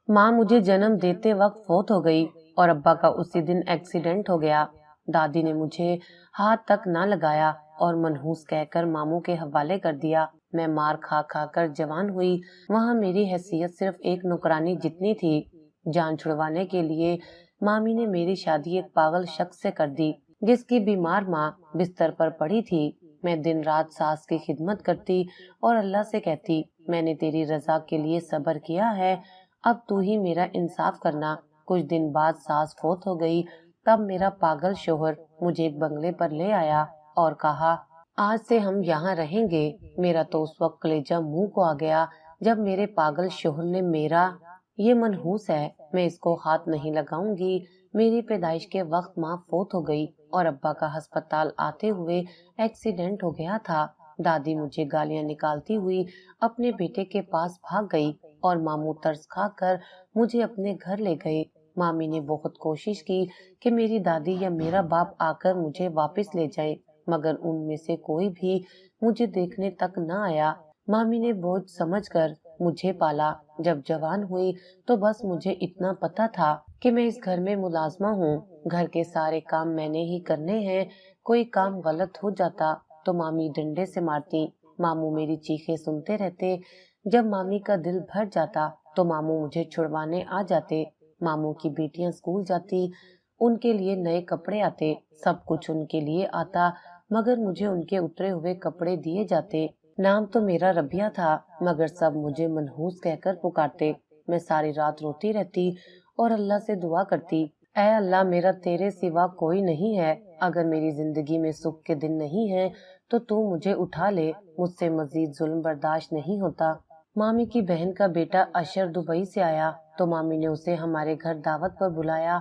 माँ मुझे जन्म देते वक्त फौत हो गई और अब्बा का उसी दिन एक्सीडेंट हो गया। दादी ने मुझे हाथ तक ना लगाया और मनहूस कहकर मामू के हवाले कर दिया। मैं मार खा खा कर जवान हुई। वहाँ मेरी हैसियत सिर्फ एक नौकरानी जितनी थी। जान छुड़वाने के लिए मामी ने मेरी शादी एक पागल शख्स से कर दी, जिसकी बीमार माँ बिस्तर पर पड़ी थी। मैं दिन रात सास की खिदमत करती और अल्लाह से कहती, मैंने तेरी रजा के लिए सब्र किया है, अब तू ही मेरा इंसाफ करना। कुछ दिन बाद सास फौत हो गई। तब मेरा पागल शोहर मुझे एक बंगले पर ले आया और कहा, आज से हम यहाँ रहेंगे। मेरा तो उस वक्त कलेजा मुंह को आ गया जब मेरे पागल शोहर ने मेरा, ये मनहूस है, मैं इसको हाथ नहीं लगाऊंगी। मेरी पैदाइश के वक्त माँ फौत हो गई और अब्बा का अस्पताल आते हुए एक्सीडेंट हो गया था। दादी मुझे गालियां निकालती हुई अपने बेटे के पास भाग गई और मामू तरस खाकर मुझे अपने घर ले गए। मामी ने बहुत कोशिश की कि मेरी दादी या मेरा बाप आकर मुझे वापस ले जाए, मगर उनमें से कोई भी मुझे देखने तक न आया। मामी ने बोझ समझकर मुझे पाला। जब जवान हुई तो बस मुझे इतना पता था कि मैं इस घर में मुलाजमा हूँ, घर के सारे काम मैंने ही करने हैं। कोई काम गलत हो जाता तो मामी डंडे से मारती, मामू मेरी चीखें सुनते रहते। जब मामी का दिल भर जाता तो मामू मुझे छुड़वाने आ जाते। मामू की बेटियां स्कूल जाती, उनके लिए नए कपड़े आते, सब कुछ उनके लिए आता, मगर मुझे उनके उतरे हुए कपड़े दिए जाते। नाम तो मेरा रबिया था, मगर सब मुझे मनहूस कहकर पुकारते। मैं सारी रात रोती रहती और अल्लाह से दुआ करती, ऐ अल्लाह, मेरा तेरे सिवा कोई नहीं है। अगर मेरी जिंदगी में सुख के दिन नहीं है तो तू मुझे उठा ले, मुझसे मजीद जुल्म बर्दाश्त नहीं होता। मामी की बहन का बेटा अशर दुबई से आया तो मामी ने उसे हमारे घर दावत पर बुलाया।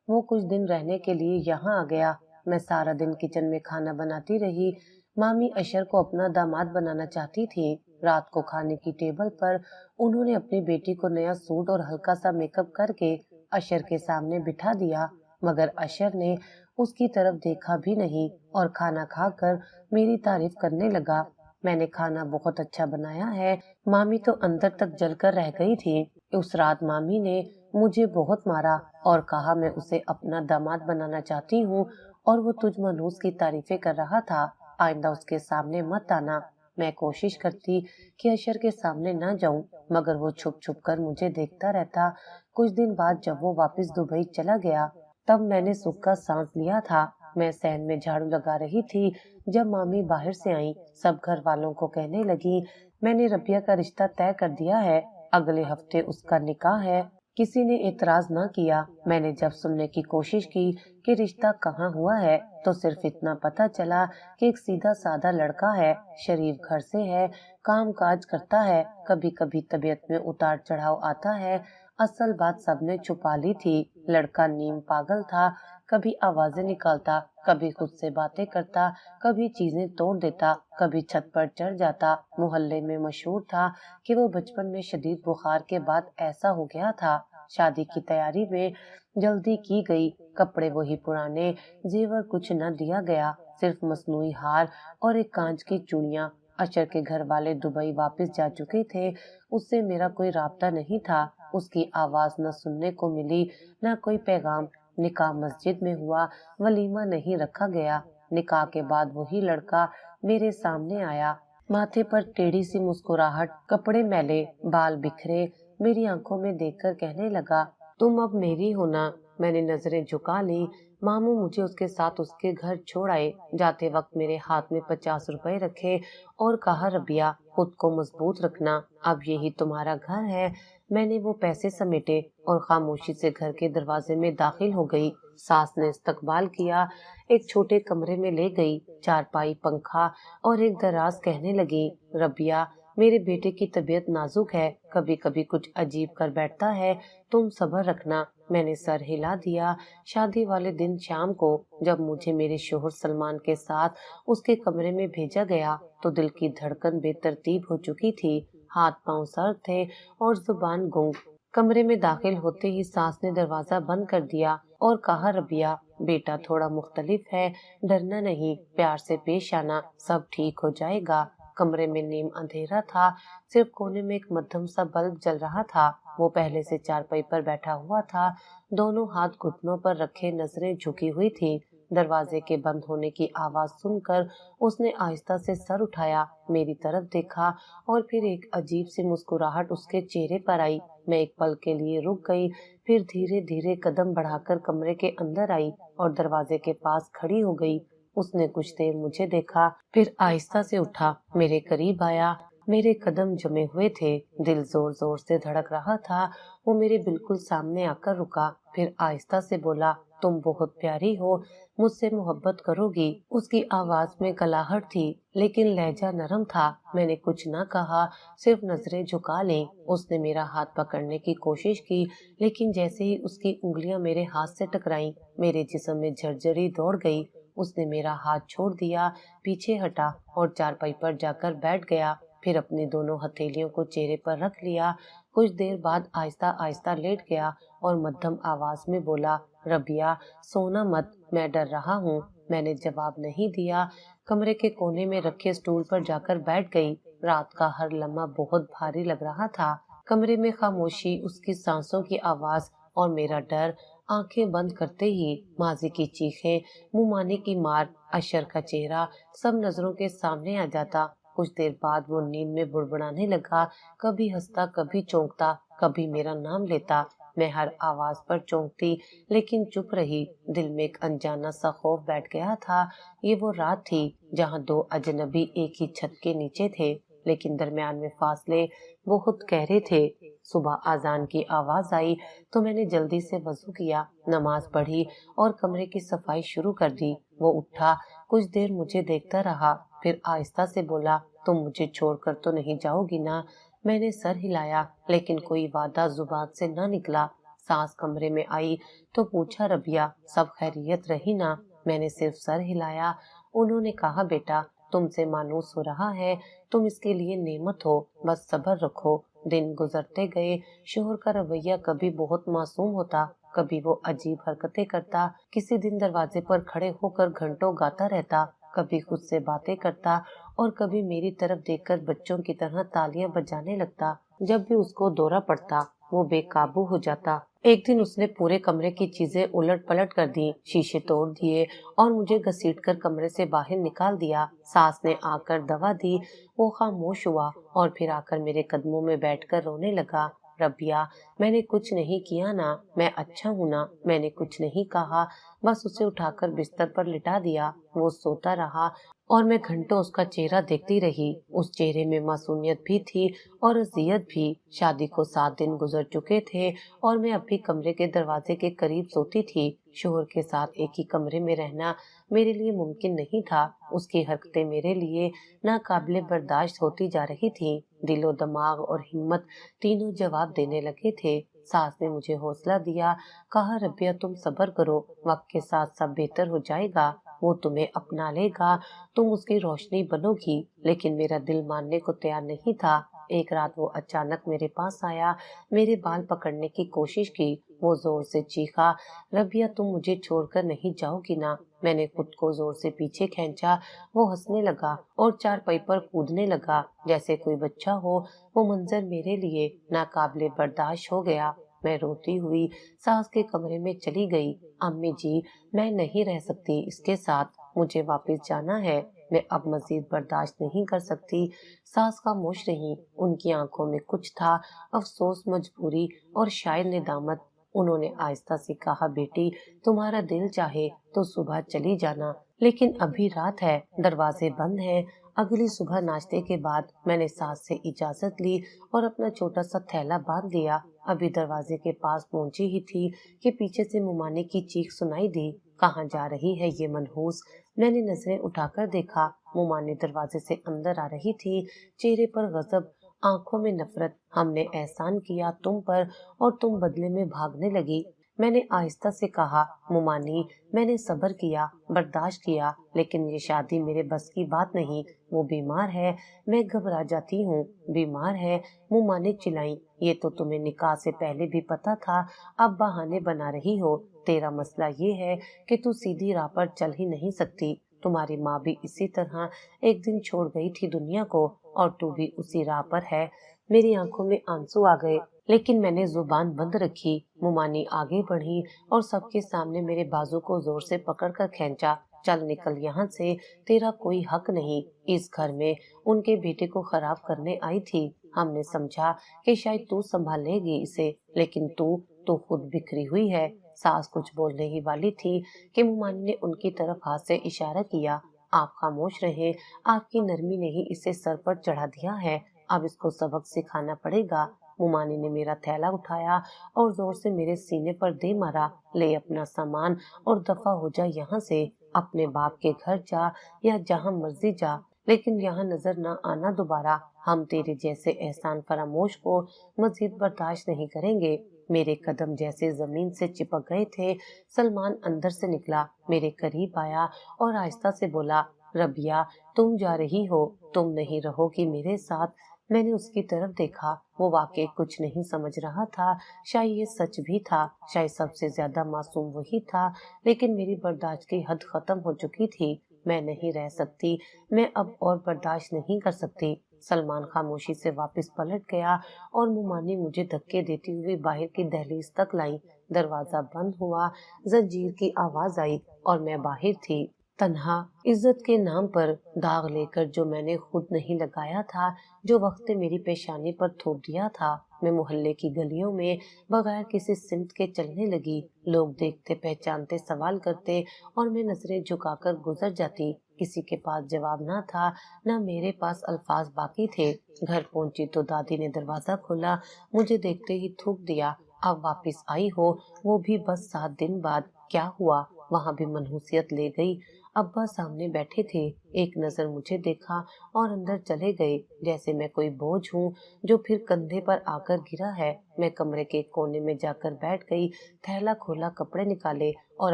वो कुछ दिन रहने के लिए यहाँ आ गया। मैं सारा दिन किचन में खाना बनाती रही। मामी अशर को अपना दामाद बनाना चाहती थी। रात को खाने की टेबल पर उन्होंने अपनी बेटी को नया सूट और हल्का सा मेकअप करके अशर के सामने बिठा दिया, मगर अशर ने उसकी तरफ देखा भी नहीं और खाना खाकर मेरी तारीफ करने लगा। मैंने खाना बहुत अच्छा बनाया है। मामी तो अंदर तक जलकर रह गई थी। उस रात मामी ने मुझे बहुत मारा और कहा मैं उसे अपना दामाद बनाना चाहती हूँ और वो तुझ मनहूस की तारीफें कर रहा था, आइंदा उसके सामने मत आना। मैं कोशिश करती कि अशर के सामने न जाऊं, मगर वो छुप छुप कर मुझे देखता रहता। कुछ दिन बाद जब वो वापस दुबई चला गया तब मैंने सुख का सांस लिया था। मैं सहन में झाड़ू लगा रही थी जब मामी बाहर से आई। सब घर वालों को कहने लगी, मैंने रबिया का रिश्ता तय कर दिया है, अगले हफ्ते उसका निकाह है। किसी ने एतराज न किया। मैंने जब सुनने की कोशिश की कि रिश्ता कहाँ हुआ है तो सिर्फ इतना पता चला कि एक सीधा साधा लड़का है, शरीफ घर से है, काम काज करता है, कभी कभी तबीयत में उतार चढ़ाव आता है। असल बात सबने छुपा ली थी। लड़का नीम पागल था, कभी आवाजें निकालता, कभी खुद से बातें करता, कभी चीजें तोड़ देता, कभी छत पर चढ़ जाता। मोहल्ले में मशहूर था कि वो बचपन में शदीद बुखार के बाद ऐसा हो गया था। शादी की तैयारी में जल्दी की गई, कपड़े वही पुराने, जेवर कुछ न दिया गया, सिर्फ मसनूई हार और एक कांच की चूड़ियां। अशर के घर वाले दुबई वापस जा चुके थे, उससे मेरा कोई राब्ता नहीं था। उसकी आवाज न सुनने को मिली, न कोई पैगाम। निकाह मस्जिद में हुआ, वलीमा नहीं रखा गया। निकाह के बाद वही लड़का मेरे सामने आया, माथे पर टेढ़ी सी मुस्कुराहट, कपड़े मैले, बाल बिखरे, मेरी आंखों में देखकर कहने लगा, तुम अब मेरी हो ना। मैंने नजरें झुका ली। मामू मुझे उसके साथ उसके घर छोड़ आए। जाते वक्त मेरे हाथ में 50 रुपए रखे और कहा, रबिया, खुद को मजबूत रखना, अब यही तुम्हारा घर है। मैंने वो पैसे समेटे और खामोशी से घर के दरवाजे में दाखिल हो गई। सास ने इस्तकबाल किया, एक छोटे कमरे में ले गई, चारपाई, पंखा और एक दराज, कहने लगी, रबिया, मेरे बेटे की तबीयत नाजुक है, कभी कभी कुछ अजीब कर बैठता है, तुम सब्र रखना। मैंने सर हिला दिया। शादी वाले दिन शाम को जब मुझे मेरे शोहर सलमान के साथ उसके कमरे में भेजा गया तो दिल की धड़कन बेतरतीब हो चुकी थी, हाथ पांव सर्द थे और जुबान गुंग। कमरे में दाखिल होते ही सास ने दरवाजा बंद कर दिया और कहा, रबिया, बेटा थोड़ा मुख्तलिफ है, डरना नहीं, प्यार से पेश आना, सब ठीक हो जाएगा। कमरे में नीम अंधेरा था, सिर्फ कोने में एक मध्यम सा बल्ब जल रहा था। वो पहले से चारपाई पर बैठा हुआ था, दोनों हाथ घुटनों पर रखे, नजरें झुकी हुई थी। दरवाजे के बंद होने की आवाज सुनकर उसने आहिस्ता से सर उठाया, मेरी तरफ देखा और फिर एक अजीब सी मुस्कुराहट उसके चेहरे पर आई। मैं एक पल के लिए रुक गई, फिर धीरे धीरे कदम बढ़ाकर कमरे के अंदर आई और दरवाजे के पास खड़ी हो गई। उसने कुछ देर मुझे देखा, फिर आहिस्ता से उठा, मेरे करीब आया। मेरे कदम जमे हुए थे, दिल जोर जोर से धड़क रहा था। वो मेरे बिल्कुल सामने आकर रुका, फिर आहिस्ता से बोला, तुम बहुत प्यारी हो, मुझसे मोहब्बत करोगी? उसकी आवाज में कलाहट थी, लेकिन लहजा नरम था। मैंने कुछ न कहा, सिर्फ नजरें झुका ली। उसने मेरा हाथ पकड़ने की कोशिश की, लेकिन जैसे ही उसकी उंगलियां मेरे हाथ से टकराईं, मेरे जिस्म में झरझरी दौड़ गई। उसने मेरा हाथ छोड़ दिया, पीछे हटा और चारपाई पर जाकर बैठ गया। फिर अपनी दोनों हथेलियों को चेहरे पर रख लिया। कुछ देर बाद आहिस्ता आहिस्ता लेट गया और मध्यम आवाज में बोला, रबिया, सोना मत, मैं डर रहा हूँ। मैंने जवाब नहीं दिया। कमरे के कोने में रखे स्टूल पर जाकर बैठ गई। रात का हर लम्हा बहुत भारी लग रहा था। कमरे में खामोशी, उसकी सांसों की आवाज और मेरा डर। आंखें बंद करते ही माजी की चीखें, मुंह की मार, अशर का चेहरा सब नजरों के सामने आ जाता। कुछ देर बाद वो नींद में बुड़बुड़ाने लगा, कभी हंसता, कभी चौंकता, कभी मेरा नाम लेता। मैं हर आवाज पर चौंकती, लेकिन चुप रही। दिल में एक अनजाना सा खौफ बैठ गया था। ये वो रात थी जहाँ दो अजनबी एक ही छत के नीचे थे, लेकिन दरमियान में फासले बहुत गहरे थे। सुबह आजान की आवाज आई तो मैंने जल्दी से वजू किया, नमाज पढ़ी और कमरे की सफाई शुरू कर दी। वो उठा, कुछ देर मुझे देखता रहा, फिर आहिस्ता से बोला, तुम मुझे छोड़कर तो नहीं जाओगी ना? मैंने सर हिलाया, लेकिन कोई वादा जुबान से न निकला। सास कमरे में आई तो पूछा, रबिया, सब खैरियत रही ना? मैंने सिर्फ सर हिलाया। उन्होंने कहा, बेटा, तुमसे मानूस हो रहा है, तुम इसके लिए नेमत हो, बस सब्र रखो। दिन गुजरते गए। शोहर का रवैया कभी बहुत मासूम होता, कभी वो अजीब हरकतें करता। किसी दिन दरवाजे पर खड़े होकर घंटों गाता रहता, कभी खुद से बातें करता और कभी मेरी तरफ देखकर बच्चों की तरह तालियां बजाने लगता। जब भी उसको दौरा पड़ता, वो बेकाबू हो जाता। एक दिन उसने पूरे कमरे की चीजें उलट पलट कर दी, शीशे तोड़ दिए और मुझे घसीटकर कमरे से बाहर निकाल दिया। सास ने आकर दवा दी। वो खामोश हुआ और फिर आकर मेरे कदमों में बैठकर रोने लगा। रबिया, मैंने कुछ नहीं किया ना, मैं अच्छा हूँ ना, मैंने कुछ नहीं कहा, बस उसे उठाकर बिस्तर पर लिटा दिया। वो सोता रहा और मैं घंटों उसका चेहरा देखती रही। उस चेहरे में मासूमियत भी थी और अज़ियत भी। शादी को 7 दिन गुजर चुके थे और मैं अभी कमरे के दरवाजे के करीब सोती थी। शोहर के साथ एक ही कमरे में रहना मेरे लिए मुमकिन नहीं था। उसकी हरकतें मेरे लिए नाकाबिले बर्दाश्त होती जा रही थी। दिलो दिमाग और हिम्मत तीनों जवाब देने लगे थे। सास ने मुझे हौसला दिया, कहा, रबिया, तुम सब्र करो, वक्त के साथ सब बेहतर हो जाएगा, वो तुम्हें अपना लेगा, तुम उसकी रोशनी बनोगी। लेकिन मेरा दिल मानने को तैयार नहीं था। एक रात वो अचानक मेरे पास आया, मेरे बाल पकड़ने की कोशिश की। वो जोर से चीखा, रबिया, तुम मुझे छोड़कर नहीं जाओगी ना? मैंने खुद को जोर से पीछे खींचा। वो हंसने लगा और चारपाई पर कूदने लगा जैसे कोई बच्चा हो। वो मंजर मेरे लिए नाकाबिले बर्दाश्त हो गया। मैं रोती हुई सास के कमरे में चली गई। अम्मी जी, मैं नहीं रह सकती इसके साथ, मुझे वापस जाना है, मैं अब मजीद बर्दाश्त नहीं कर सकती। सास खामोश रही, उनकी आंखों में कुछ था, अफसोस, मजबूरी और शायद निदामत। उन्होंने आहिस्ता से कहा, बेटी, तुम्हारा दिल चाहे तो सुबह चली जाना, लेकिन अभी रात है, दरवाजे बंद हैं। अगली सुबह नाश्ते के बाद मैंने सास से इजाजत ली और अपना छोटा सा थैला बांध लिया। अभी दरवाजे के पास पहुंची ही थी कि पीछे से मुमाने की चीख सुनाई दी, कहाँ जा रही है ये मनहूस? मैंने नजरें उठाकर देखा, मुमाने दरवाजे से अंदर आ रही थी, चेहरे पर गजब, आंखों में नफरत। हमने एहसान किया तुम पर और तुम बदले में भागने लगी। मैंने आहिस्ता से कहा, मुमानी, मैंने सब्र किया, बर्दाश्त किया, लेकिन ये शादी मेरे बस की बात नहीं। वो बीमार है, मैं घबरा जाती हूँ। बीमार है? मुमाने चिल्लाई, ये तो तुम्हें निकाह से पहले भी पता था, अब बहाने बना रही हो। तेरा मसला ये है कि तू सीधी राह पर चल ही नहीं सकती। तुम्हारी माँ भी इसी तरह एक दिन छोड़ गई थी दुनिया को और तू भी उसी राह पर है। मेरी आंखों में आंसू आ गए। लेकिन मैंने जुबान बंद रखी। मुमानी आगे बढ़ी और सबके सामने मेरे बाजू को जोर से पकड़कर खींचा। चल निकल यहाँ से, तेरा कोई हक नहीं। इस घर में उनके बेटे को खराब करने आई थी। हमने समझा कि शायद तू संभाल लेगी इसे, लेकिन तू तो खुद बिखरी हुई है। सास कुछ बोलने ही वाली थी कि मुमानी ने उनकी तरफ हाथ से इशारा किया। आप खामोश रहे, आपकी नरमी ने ही इसे सर पर चढ़ा दिया है, अब इसको सबक सिखाना पड़ेगा। मुमानी ने मेरा थैला उठाया और जोर से मेरे सीने पर दे मारा। ले अपना सामान और दफा हो जा यहाँ से, अपने बाप के घर जा या जहाँ मर्जी जा, लेकिन यहाँ नजर न आना दोबारा। हम तेरे जैसे एहसान फरामोश को मजीद बर्दाश्त नहीं करेंगे। मेरे कदम जैसे जमीन से चिपक गए थे। सलमान अंदर से निकला, मेरे करीब आया और आहिस्ता से बोला, रबिया तुम जा रही हो, तुम नहीं रहोगी मेरे साथ। मैंने उसकी तरफ देखा, वो वाकई कुछ नहीं समझ रहा था। शायद ये सच भी था, शायद सबसे ज्यादा मासूम वही था, लेकिन मेरी बर्दाश्त की हद खत्म हो चुकी थी। मैं नहीं रह सकती, मैं अब और बर्दाश्त नहीं कर सकती। सलमान खामोशी से वापस पलट गया और मुमानी मुझे धक्के देती हुई बाहर की दहलीज तक लाई। दरवाजा बंद हुआ, जंजीर की आवाज आई और मैं बाहर थी, तन्हा, इज्जत के नाम पर दाग लेकर, जो मैंने खुद नहीं लगाया था, जो वक्त ने मेरी पेशानी पर थोप दिया था। मैं मोहल्ले की गलियों में बगैर किसी सिमत के चलने लगी। लोग देखते पहचानते सवाल करते और मैं नजरें झुकाकर गुजर जाती। किसी के पास जवाब ना था, ना मेरे पास अल्फाज बाकी थे। घर पहुंची तो दादी ने दरवाजा खोला, मुझे देखते ही थूक दिया, अब वापस आई हो, वो भी बस 7 दिन बाद। क्या हुआ? वहां भी मनहूसियत ले गई। अब्बा सामने बैठे थे, एक नजर मुझे देखा और अंदर चले गए, जैसे मैं कोई बोझ हूँ जो फिर कंधे पर आकर गिरा है। मैं कमरे के कोने में जाकर बैठ गई, थैला खोला, कपड़े निकाले और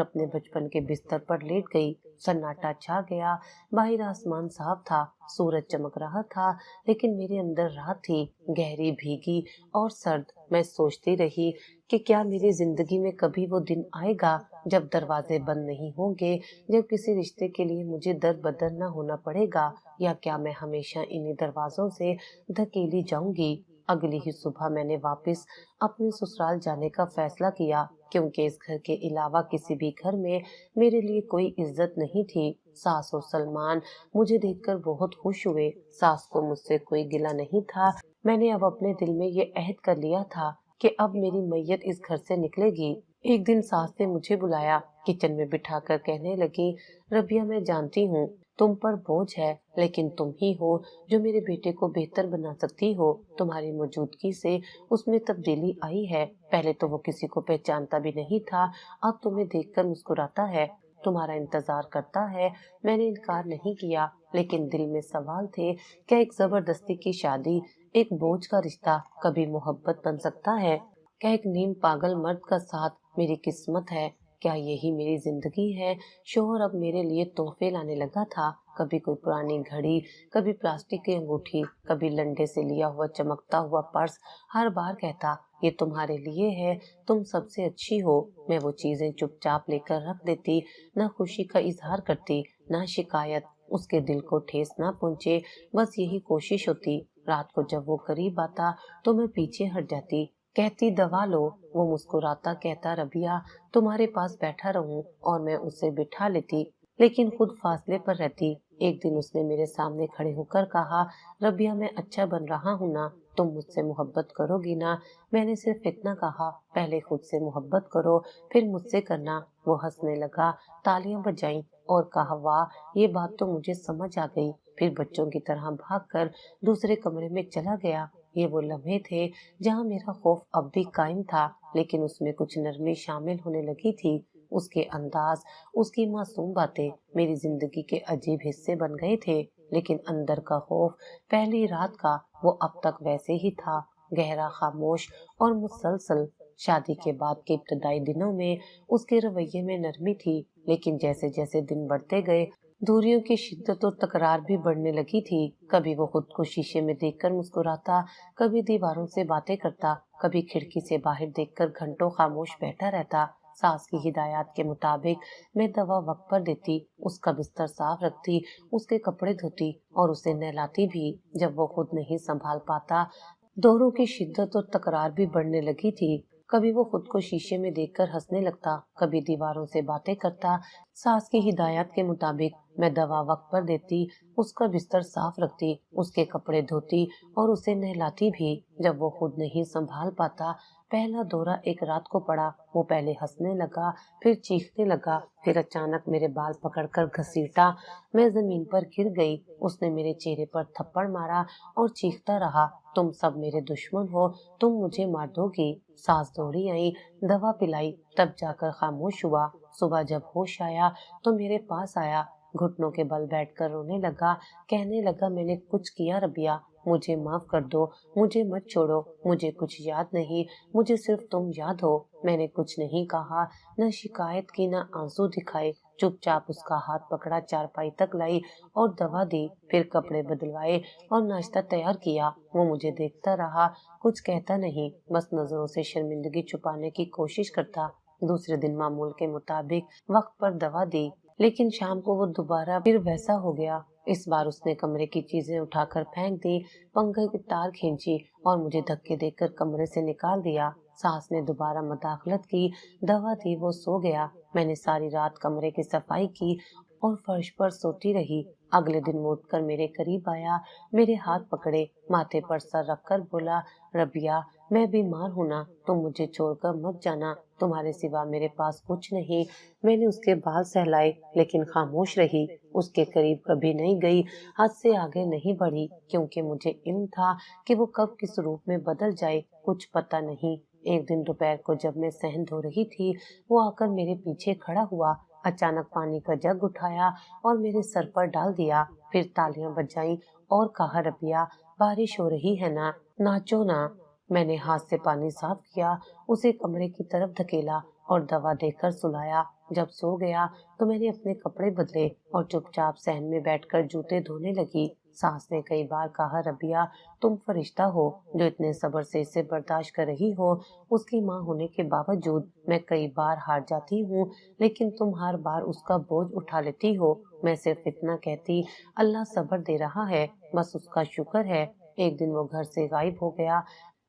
अपने बचपन के बिस्तर पर लेट गई। सन्नाटा छा गया, बाहर आसमान साफ था, सूरज चमक रहा था, लेकिन मेरे अंदर रात थी, गहरी, भीगी और सर्द। मैं सोचती रही कि क्या मेरी जिंदगी में कभी वो दिन आएगा जब दरवाजे बंद नहीं होंगे, जब किसी रिश्ते के लिए मुझे दर बदर न होना पड़ेगा, या क्या मैं हमेशा इन्हीं दरवाजों से धकेली जाऊंगी। अगली ही सुबह मैंने वापस अपने ससुराल जाने का फैसला किया, क्योंकि इस घर के अलावा किसी भी घर में मेरे लिए कोई इज्जत नहीं थी। सास और सलमान मुझे देखकर बहुत खुश हुए। सास को मुझसे कोई गिला नहीं था। मैंने अब अपने दिल में ये अहद कर लिया था कि अब मेरी मैयत इस घर से निकलेगी। एक दिन सास ने मुझे बुलाया, किचन में बिठाकर कहने लगी, रबिया मैं जानती हूँ तुम पर बोझ है, लेकिन तुम ही हो जो मेरे बेटे को बेहतर बना सकती हो। तुम्हारी मौजूदगी से उसमें तब्दीली आई है। पहले तो वो किसी को पहचानता भी नहीं था, अब तुम्हें देखकर मुस्कुराता है, तुम्हारा इंतजार करता है। मैंने इनकार नहीं किया, लेकिन दिल में सवाल थे, क्या एक जबरदस्ती की शादी, एक बोझ का रिश्ता कभी मोहब्बत बन सकता है? क्या एक नीम पागल मर्द का साथ मेरी किस्मत है? क्या यही मेरी जिंदगी है? शोहर अब मेरे लिए तोहफे लाने लगा था, कभी कोई पुरानी घड़ी, कभी प्लास्टिक की अंगूठी, कभी लंडे से लिया हुआ चमकता हुआ पर्स। हर बार कहता, ये तुम्हारे लिए है, तुम सबसे अच्छी हो। मैं वो चीजें चुपचाप लेकर रख देती, ना खुशी का इजहार करती, ना शिकायत। उसके दिल को ठेस ना पहुंचे, बस यही कोशिश होती। रात को जब वो करीब आता तो मैं पीछे हट जाती, कहती दवा लो। वो मुस्कुराता, कहता रबिया तुम्हारे पास बैठा रहूं, और मैं उसे बिठा लेती, लेकिन खुद फासले पर रहती। एक दिन उसने मेरे सामने खड़े होकर कहा, रबिया मैं अच्छा बन रहा हूँ ना, तुम मुझसे मोहब्बत करोगी ना? मैंने सिर्फ इतना कहा, पहले खुद से मोहब्बत करो, फिर मुझसे करना। वो हंसने लगा, तालियां बजाईं और कहा, वाह ये बात तो मुझे समझ आ गई। फिर बच्चों की तरह भागकर दूसरे कमरे में चला गया। ये वो लम्हे थे जहाँ मेरा खौफ अब भी कायम था, लेकिन उसमें कुछ नरमी शामिल होने लगी थी। उसके अंदाज, उसकी मासूम बातें मेरी जिंदगी के अजीब हिस्से बन गए थे, लेकिन अंदर का खौफ पहली रात का वो अब तक वैसे ही था, गहरा, खामोश और मुसलसल। शादी के बाद के इब्तदाई दिनों में उसके रवैये में नरमी थी, लेकिन जैसे जैसे दिन बढ़ते गए दूरियों की शिद्दत और तकरार भी बढ़ने लगी थी। कभी वो खुद को शीशे में देखकर मुस्कुराता, कभी दीवारों से बातें करता, कभी खिड़की से बाहर देखकर घंटों खामोश बैठा रहता। सास की हिदायत के मुताबिक मैं दवा वक्त पर देती, उसका बिस्तर साफ रखती, उसके कपड़े धोती और उसे नहलाती भी जब वो खुद नहीं संभाल पाता। दौरों की शिद्दत और तकरार भी बढ़ने लगी थी। कभी वो खुद को शीशे में देखकर हंसने लगता, कभी दीवारों से बातें करता। सास की हिदायत के मुताबिक मैं दवा वक्त पर देती, उसका बिस्तर साफ रखती, उसके कपड़े धोती और उसे नहलाती भी। जब वो खुद नहीं संभाल पाता, पहला दौरा एक रात को पड़ा। वो पहले हंसने लगा, फिर चीखने लगा, फिर अचानक मेरे बाल पकड़कर घसीटा। मैं जमीन पर गिर गई। उसने मेरे चेहरे पर थप्पड़ मारा और चीखता रहा, तुम सब मेरे दुश्मन हो, तुम मुझे मार दोगी। सास दौड़ी आई, दवा पिलाई, तब जाकर खामोश हुआ। सुबह जब होश आया तो मेरे पास आया, घुटनों के बल बैठकर रोने लगा। कहने लगा, मैंने कुछ किया रबिया, मुझे माफ कर दो, मुझे मत छोड़ो, मुझे कुछ याद नहीं, मुझे सिर्फ तुम याद हो। मैंने कुछ नहीं कहा, न शिकायत की, न आंसू दिखाए। चुपचाप उसका हाथ पकड़ा, चारपाई तक लाई और दवा दी, फिर कपड़े बदलवाए और नाश्ता तैयार किया। वो मुझे देखता रहा, कुछ कहता नहीं, बस नजरों से शर्मिंदगी छुपाने की कोशिश करता। दूसरे दिन मामूल के मुताबिक वक्त पर दवा दी, लेकिन शाम को वो दोबारा फिर वैसा हो गया। इस बार उसने कमरे की चीजें उठाकर फेंक दी, पंखे की तार खींची और मुझे धक्के देकर कमरे से निकाल दिया। सास ने दोबारा मदाखलत की, दवा दी, वो सो गया। मैंने सारी रात कमरे की सफाई की और फर्श पर सोती रही। अगले दिन वो उठकर मेरे करीब आया, मेरे हाथ पकड़े, माथे पर सर रखकर बोला, रबिया, मैं बीमार हूं ना, तुम मुझे छोड़कर मत जाना, तुम्हारे सिवा मेरे पास कुछ नहीं। मैंने उसके बाल सहलाए, लेकिन खामोश रही। उसके करीब कभी नहीं गई, हद से आगे नहीं बढ़ी, क्योंकि मुझे इल्म था कि वो कब किस रूप में बदल जाए, कुछ पता नहीं। एक दिन दोपहर को जब मैं सहन धो रही थी, वो आकर मेरे पीछे खड़ा हुआ, अचानक पानी का जग उठाया और मेरे सर पर डाल दिया, फिर तालियां बजाई और कहा, रबिया, बारिश हो रही है ना, नाचो ना। मैंने हाथ से पानी साफ किया, उसे कमरे की तरफ धकेला और दवा देकर सुलाया। जब सो गया तो मैंने अपने कपड़े बदले और चुपचाप सहन में बैठकर जूते धोने लगी। सास ने कई बार कहा, रबिया, तुम फरिश्ता हो जो इतने सब्र से इसे बर्दाश्त कर रही हो। उसकी माँ होने के बावजूद मैं कई बार हार जाती हूँ, लेकिन तुम हर बार उसका बोझ उठा लेती हो। मैं सिर्फ इतना कहती, अल्लाह सब्र दे रहा है, बस उसका शुक्र है। एक दिन वो घर से गायब हो गया।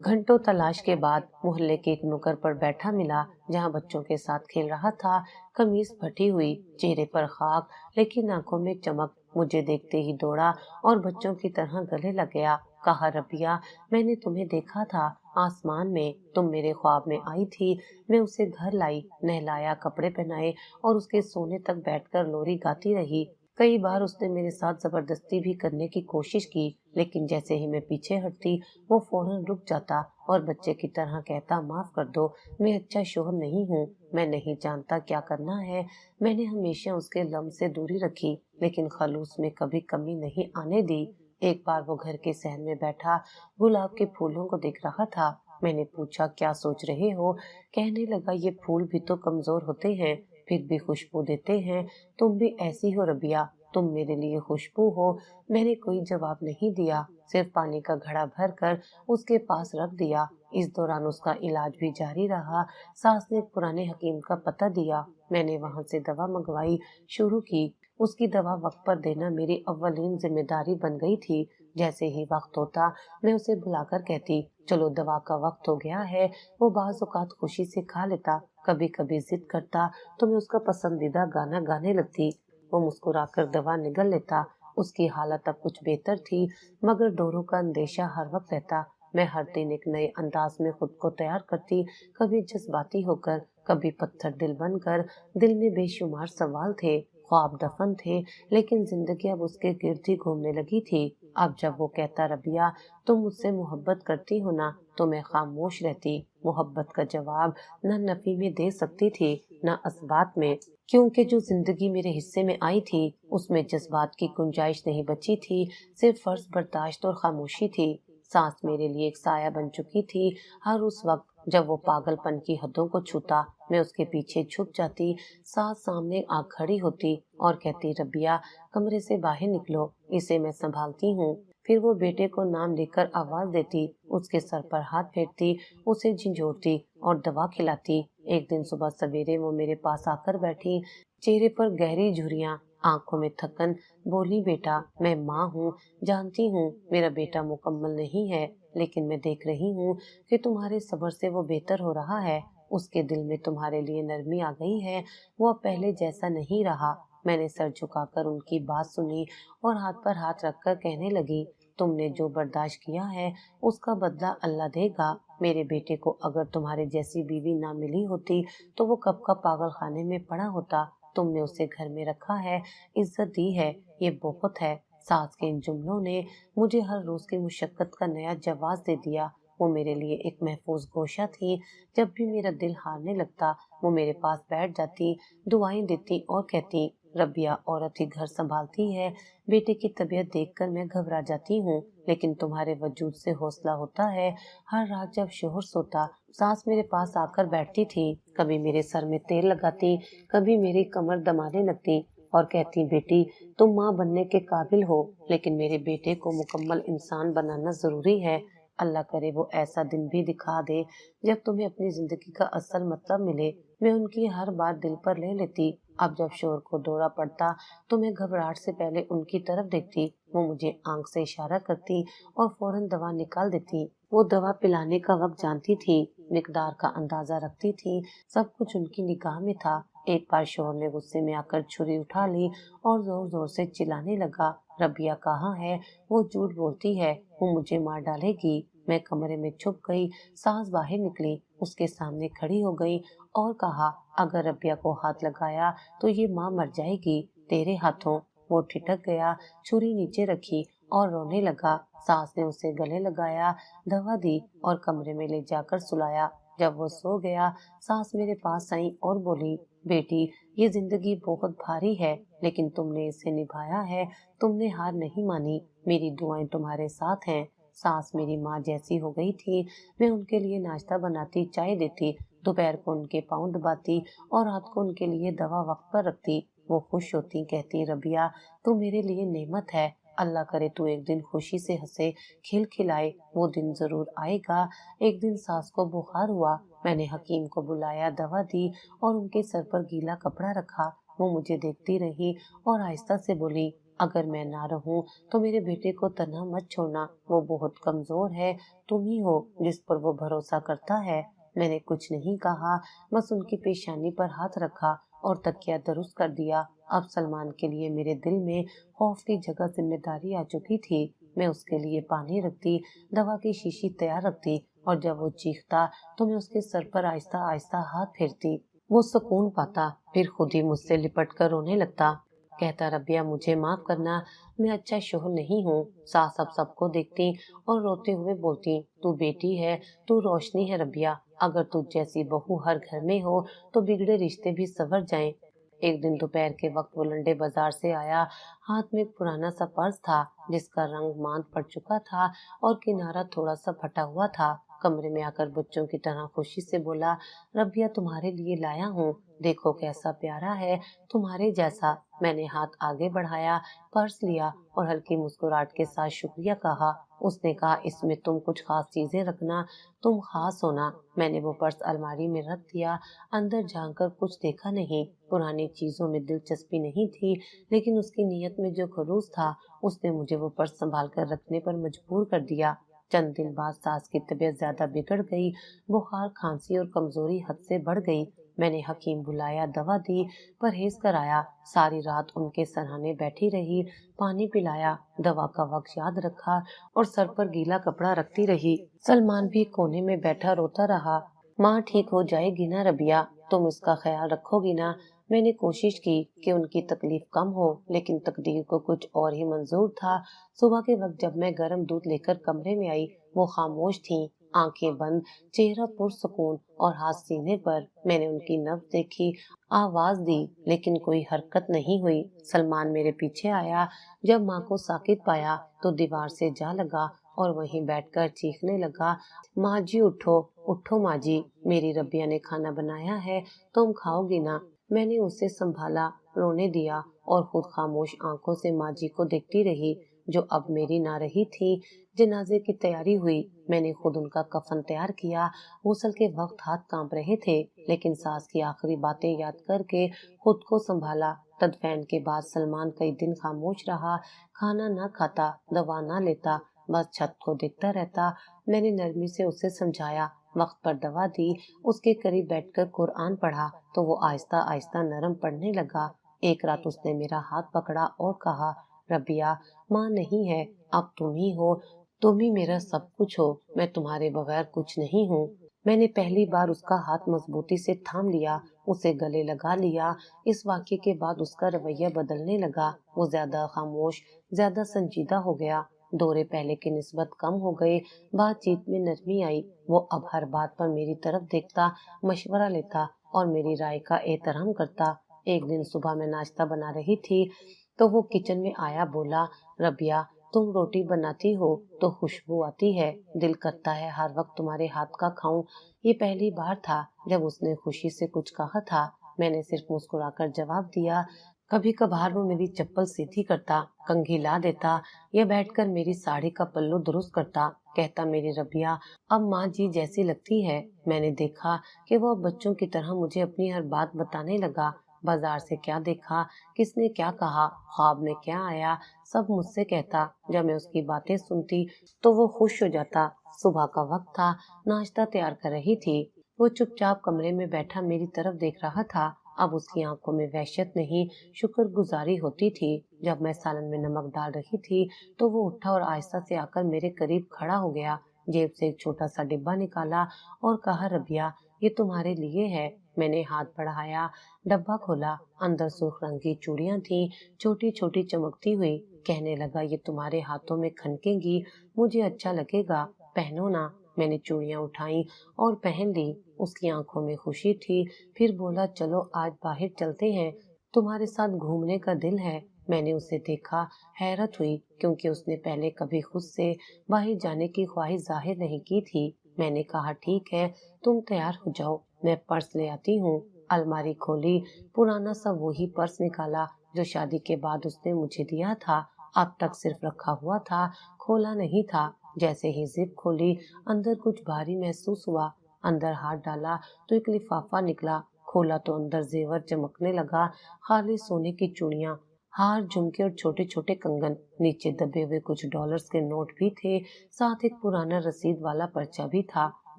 घंटों तलाश के बाद मोहल्ले के एक नुक्कड़ पर बैठा मिला, जहाँ बच्चों के साथ खेल रहा था। कमीज फटी हुई, चेहरे पर खाक, लेकिन आंखों में चमक। मुझे देखते ही दौड़ा और बच्चों की तरह गले लग गया। कहा, रबिया, मैंने तुम्हें देखा था आसमान में, तुम मेरे ख्वाब में आई थी। मैं उसे घर लाई, नहलाया, कपड़े पहनाए और उसके सोने तक बैठकर लोरी गाती रही। कई बार उसने मेरे साथ जबरदस्ती भी करने की कोशिश की, लेकिन जैसे ही मैं पीछे हटती, वो फौरन रुक जाता और बच्चे की तरह कहता, माफ कर दो, मैं अच्छा शोहर नहीं हूँ, मैं नहीं जानता क्या करना है। मैंने हमेशा उसके लम से दूरी रखी, लेकिन खलूस में कभी कमी नहीं आने दी। एक बार वो घर के सहन में बैठा गुलाब के फूलों को देख रहा था। मैंने पूछा, क्या सोच रहे हो? कहने लगा, ये फूल भी तो कमजोर होते हैं, फिर भी खुशबू देते हैं। तुम भी ऐसी हो रबिया, तुम मेरे लिए खुशबू हो। मैंने कोई जवाब नहीं दिया, सिर्फ पानी का घड़ा भर कर उसके पास रख दिया। इस दौरान उसका इलाज भी जारी रहा। सास ने एक पुराने हकीम का पता दिया, मैंने वहां से दवा मंगवाई शुरू की। उसकी दवा वक्त पर देना मेरी अव्वलीन जिम्मेदारी बन गई थी। जैसे ही वक्त होता, मैं उसे बुलाकर कहती, चलो दवा का वक्त हो गया है। वो बाज़ औक़ात खुशी से खा लेता, कभी कभी जिद करता तो मैं उसका पसंदीदा गाना गाने लगती। वो मुस्कुराकर दवा निगल लेता। उसकी हालत अब कुछ बेहतर थी, मगर दौरों का अंदेशा हर वक्त रहता। मैं हर दिन एक नए अंदाज में खुद को तैयार करती, कभी जज्बाती होकर, कभी पत्थर दिल बनकर। दिल में बेशुमार सवाल थे, ख्वाब दफन थे, लेकिन जिंदगी अब उसके गिर्द ही घूमने लगी थी। अब जब वो कहता, रबिया, तुम मुझसे मोहब्बत करती हो ना, तो मैं खामोश रहती। मोहब्बत का जवाब न नफी में दे सकती थी, न असबात में, क्योंकि जो जिंदगी मेरे हिस्से में आई थी उसमें जज्बात की गुंजाइश नहीं बची थी, सिर्फ फर्ज, बर्दाश्त और खामोशी थी। सांस मेरे लिए एक साया बन चुकी थी। हर उस वक्त जब वो पागलपन की हदों को छूता, मैं उसके पीछे छुप जाती। सांस सामने आ खड़ी होती और कहती, रबिया, कमरे से बाहर निकलो, इसे मैं संभालती हूँ। फिर वो बेटे को नाम लेकर आवाज देती, उसके सर पर हाथ फेरती, उसे झिंझोड़ती और दवा खिलाती। एक दिन सुबह सवेरे वो मेरे पास आकर बैठी, चेहरे पर गहरी झुर्रियां, आंखों में थकन, बोली बेटा मैं माँ हूँ, जानती हूँ मेरा बेटा मुकम्मल नहीं है, लेकिन मैं देख रही हूँ कि तुम्हारे सब्र से वो बेहतर हो रहा है। उसके दिल में तुम्हारे लिए नरमी आ गई है, वो अब पहले जैसा नहीं रहा। मैंने सर झुकाकर उनकी बात सुनी और हाथ पर हाथ रखकर कहने लगी, तुमने जो बर्दाश्त किया है उसका बदला अल्लाह देगा। मेरे बेटे को अगर तुम्हारे जैसी बीवी ना मिली होती तो वो कब का पागल खाने में पड़ा होता। तुमने उसे घर में रखा है, इज्जत दी है, ये बहुत है। सास के इन जुमलों ने मुझे हर रोज की मुशक्कत का नया जवाब दे दिया। वो मेरे लिए एक महफूज गोशा थी। जब भी मेरा दिल हारने लगता वो मेरे पास बैठ जाती, दुआएं देती और कहती, रबिया औरत ही घर संभालती है। बेटे की तबीयत देखकर मैं घबरा जाती हूँ, लेकिन तुम्हारे वजूद से हौसला होता है। हर रात जब शोहर सोता सास मेरे पास आकर बैठती थी, कभी मेरे सर में तेल लगाती, कभी मेरी कमर दबाने लगती और कहती, बेटी तुम माँ बनने के काबिल हो, लेकिन मेरे बेटे को मुकम्मल इंसान बनाना जरूरी है। अल्लाह करे वो ऐसा दिन भी दिखा दे जब तुम्हें अपनी जिंदगी का असल मतलब मिले। मैं उनकी हर बात दिल पर ले लेती। अब जब शोर को दौरा पड़ता तो मैं घबराहट से पहले उनकी तरफ देखती। वो मुझे आंख से इशारा करती और फौरन दवा निकाल देती। वो दवा पिलाने का वक्त जानती थी, मिकदार का अंदाजा रखती थी, सब कुछ उनकी निगाह में था। एक बार शोर ने गुस्से में आकर छुरी उठा ली और जोर जोर से चिल्लाने लगा, रबिया कहाँ है, वो झूठ बोलती है, वो मुझे मार डालेगी। मैं कमरे में छुप गई। सास बाहर निकली, उसके सामने खड़ी हो गई और कहा, अगर रबिया को हाथ लगाया तो ये माँ मर जाएगी तेरे हाथों। वो ठिठक गया, छुरी नीचे रखी और रोने लगा। सास ने उसे गले लगाया, दवा दी और कमरे में ले जाकर सुलाया। जब वो सो गया सास मेरे पास आई और बोली, बेटी ये जिंदगी बहुत भारी है, लेकिन तुमने इसे निभाया है, तुमने हार नहीं मानी, मेरी दुआएं तुम्हारे साथ हैं। सास मेरी माँ जैसी हो गई थी। मैं उनके लिए नाश्ता बनाती, चाय देती, दोपहर को उनके पाँव दबाती और रात को उनके लिए दवा वक्त पर रखती। वो खुश होती, कहती, रबिया तू मेरे लिए नेमत है, अल्लाह करे तू एक दिन खुशी से हंसे खिलखिलाए। वो दिन जरूर आएगा। एक दिन सास को बुखार हुआ। मैंने हकीम को बुलाया, दवा दी और उनके सर पर गीला कपड़ा रखा। वो मुझे देखती रही और आहिस्ता से बोली, अगर मैं ना रहूं तो मेरे बेटे को तन्हा मत छोड़ना, वो बहुत कमजोर है, तुम ही हो जिस पर वो भरोसा करता है। मैंने कुछ नहीं कहा, बस उनकी पेशानी पर हाथ रखा और तकिया दुरुस्त कर दिया। अब सलमान के लिए मेरे दिल में खौफ की जगह जिम्मेदारी आ चुकी थी। मैं उसके लिए पानी रखती, दवा की शीशी तैयार रखती और जब वो चीखता तो मैं उसके सर पर आहिस्ता आहिस्ता हाथ फेरती। वो सुकून पाता, फिर खुद ही मुझसे लिपट कर रोने लगता, कहता, रबिया मुझे माफ करना, मैं अच्छा शोहर नहीं हूँ। सास अब सबको देखती और रोते हुए बोलती, तू बेटी है, तू रोशनी है रबिया, अगर तू जैसी बहू हर घर में हो तो बिगड़े रिश्ते भी संवर जाएं। एक दिन दोपहर के वक्त वो लंडे बाजार से आया। हाथ में एक पुराना सा पर्स था जिसका रंग मांद पड़ चुका था और किनारा थोड़ा सा फटा हुआ था। कमरे में आकर बच्चों की तरह खुशी से बोला, रबिया तुम्हारे लिए लाया हूँ, देखो कैसा प्यारा है, तुम्हारे जैसा। मैंने हाथ आगे बढ़ाया, पर्स लिया और हल्की मुस्कुराहट के साथ शुक्रिया कहा। उसने कहा, इसमें तुम कुछ खास चीजें रखना, तुम खास होना। मैंने वो पर्स अलमारी में रख दिया। अंदर झांककर कुछ देखा नहीं। पुरानी चीजों में दिलचस्पी नहीं थी, लेकिन उसकी नीयत में जो खलूस था उसने मुझे वो पर्स संभाल कर रखने पर मजबूर कर दिया। चंद दिन बाद सास की तबीयत ज्यादा बिगड़ गई। बुखार, खांसी और कमजोरी हद से बढ़ गई। मैंने हकीम बुलाया, दवा दी, परहेज कराया। सारी रात उनके सराहने बैठी रही, पानी पिलाया, दवा का वक्त याद रखा और सर पर गीला कपड़ा रखती रही। सलमान भी कोने में बैठा रोता रहा। माँ ठीक हो जाएगी ना रबिया, तुम इसका ख्याल रखोगी ना। मैंने कोशिश की कि उनकी तकलीफ कम हो, लेकिन तकदीर को कुछ और ही मंजूर था। सुबह के वक्त जब मैं गर्म दूध लेकर कमरे में आई, वो खामोश थीं, आंखें बंद, चेहरा पुरसुकून और हाथ सीने पर। मैंने उनकी नब्ज देखी, आवाज दी, लेकिन कोई हरकत नहीं हुई। सलमान मेरे पीछे आया। जब माँ को साकित पाया तो दीवार से जा लगा और वहीं बैठकर चीखने लगा, माँ जी उठो, उठो माँ जी, मेरी रबिया ने खाना बनाया है, तुम खाओगी ना। मैंने उसे संभाला, रोने दिया और खुद खामोश आंखों से माँ जी को देखती रही, जो अब मेरी ना रही थी। जनाजे की तैयारी हुई। मैंने खुद उनका कफन तैयार किया। गुस्ल के वक्त हाथ कांप रहे थे, लेकिन सास की आखिरी बातें याद करके खुद को संभाला। तदफैन के बाद सलमान कई दिन खामोश रहा, खाना ना खाता, दवा ना लेता, बस छत को देखता रहता। मैंने नरमी से उसे समझाया, वक्त पर दवा दी, उसके करीब बैठकर कुरान पढ़ा तो वो आहिस्ता आहिस्ता नरम पड़ने लगा। एक रात उसने मेरा हाथ पकड़ा और कहा, रबिया, माँ नहीं है, अब तुम ही हो, तुम ही मेरा सब कुछ हो, मैं तुम्हारे बगैर कुछ नहीं हूँ। मैंने पहली बार उसका हाथ मजबूती से थाम लिया, उसे गले लगा लिया। इस वाक्य के बाद उसका रवैया बदलने लगा, वो ज्यादा खामोश, ज्यादा संजीदा हो गया। दौरे पहले की निस्बत कम हो गए, बातचीत में नरमी आई। वो अब हर बात पर मेरी तरफ देखता, मशवरा लेता और मेरी राय का एहतराम करता। एक दिन सुबह मैं नाश्ता बना रही थी तो वो किचन में आया, बोला, रबिया, तुम रोटी बनाती हो तो खुशबू आती है, दिल करता है हर वक्त तुम्हारे हाथ का खाऊं। ये पहली बार था जब उसने खुशी से कुछ कहा था। मैंने सिर्फ मुस्कुराकर जवाब दिया। कभी कभार वो मेरी चप्पल सीधी करता, कंघी ला देता या बैठकर मेरी साड़ी का पल्लू दुरुस्त करता। कहता, मेरी रबिया अब माँ जी जैसी लगती है। मैंने देखा कि वो अब बच्चों की तरह मुझे अपनी हर बात बताने लगा। बाजार से क्या देखा, किसने क्या कहा, ख्वाब में क्या आया, सब मुझसे कहता। जब मैं उसकी बातें सुनती तो वो खुश हो जाता। सुबह का वक्त था, नाश्ता तैयार कर रही थी। वो चुपचाप कमरे में बैठा मेरी तरफ देख रहा था। अब उसकी आंखों में वहशत नहीं, शुक्रगुजारी होती थी। जब मैं सालन में नमक डाल रही थी तो वो उठा और आहिस्ता से आकर मेरे करीब खड़ा हो गया। जेब से एक छोटा सा डिब्बा निकाला और कहा, रबिया, ये तुम्हारे लिए है। मैंने हाथ बढ़ाया, डब्बा खोला, अंदर सुर्ख रंग की चूड़ियां थी, छोटी छोटी चमकती हुई। कहने लगा, ये तुम्हारे हाथों में खनकेंगी, मुझे अच्छा लगेगा, पहनो ना। मैंने चूड़ियां उठाई और पहन ली। उसकी आंखों में खुशी थी। फिर बोला, चलो आज बाहर चलते हैं, तुम्हारे साथ घूमने का दिल है। मैंने उसे देखा, हैरत हुई, क्योंकि उसने पहले कभी खुद से बाहर जाने की ख्वाहिश जाहिर नहीं की थी। मैंने कहा, ठीक है, तुम तैयार हो जाओ, मैं पर्स ले आती हूँ। अलमारी खोली, पुराना सा वही पर्स निकाला जो शादी के बाद उसने मुझे दिया था। अब तक सिर्फ रखा हुआ था, खोला नहीं था। जैसे ही जिप खोली, अंदर कुछ भारी महसूस हुआ। अंदर हाथ डाला तो एक लिफाफा निकला। खोला तो अंदर जेवर चमकने लगा, खाली सोने की चूड़ियां, हार, झुमके और छोटे छोटे कंगन। नीचे दबे हुए कुछ डॉलर्स के नोट भी थे। साथ एक पुराना रसीद वाला पर्चा भी था